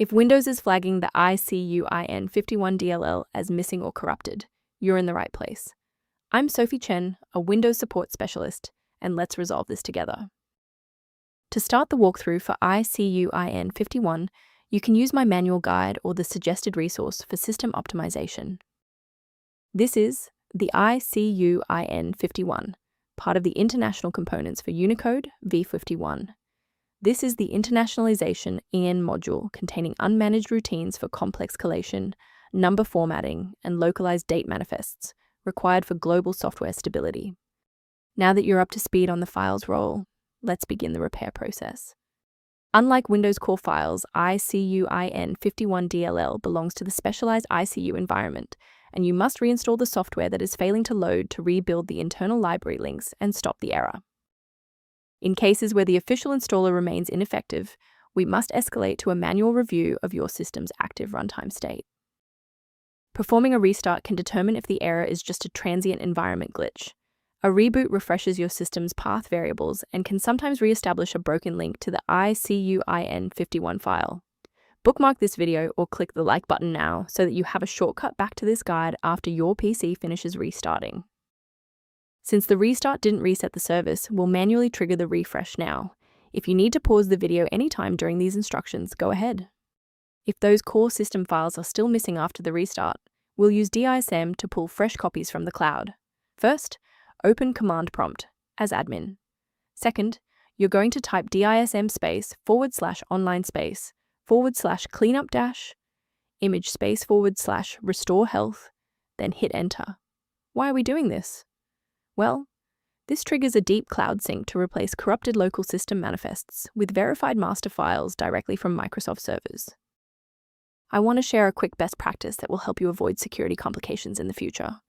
If Windows is flagging the icuin51.dll as missing or corrupted, you're in the right place. I'm Sophie Chen, a Windows support specialist, and let's resolve this together. To start the walkthrough for icuin51, you can use my manual guide or the suggested resource for system optimization. This is the icuin51, part of the international components for Unicode v51. This is the Internationalization EN module containing unmanaged routines for complex collation, number formatting, and localized date manifests, required for global software stability. Now that you're up to speed on the files role, let's begin the repair process. Unlike Windows core files, icuin51.dll belongs to the specialized ICU environment, and you must reinstall the software that is failing to load to rebuild the internal library links and stop the error. In cases where the official installer remains ineffective, we must escalate to a manual review of your system's active runtime state. Performing a restart can determine if the error is just a transient environment glitch. A reboot refreshes your system's path variables and can sometimes re-establish a broken link to the icuin51 file. Bookmark this video or click the like button now so that you have a shortcut back to this guide after your PC finishes restarting. Since the restart didn't reset the service, we'll manually trigger the refresh now. If you need to pause the video anytime during these instructions, go ahead. If those core system files are still missing after the restart, we'll use DISM to pull fresh copies from the cloud. First, open Command Prompt as admin. Second, you're going to type DISM space /online space /cleanup dash image space / restore health, then hit enter. Why are we doing this? Well, this triggers a deep cloud sync to replace corrupted local system manifests with verified master files directly from Microsoft servers. I want to share a quick best practice that will help you avoid security complications in the future.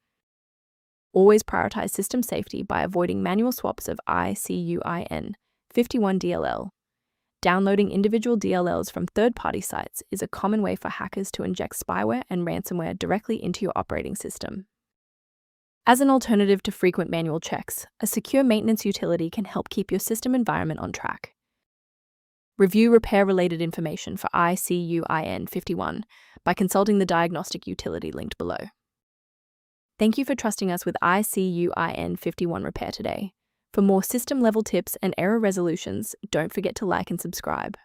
Always prioritize system safety by avoiding manual swaps of icuin51.dll. Downloading individual DLLs from third-party sites is a common way for hackers to inject spyware and ransomware directly into your operating system. As an alternative to frequent manual checks, a secure maintenance utility can help keep your system environment on track. Review repair-related information for icuin51 by consulting the diagnostic utility linked below. Thank you for trusting us with icuin51 repair today. For more system-level tips and error resolutions, don't forget to like and subscribe.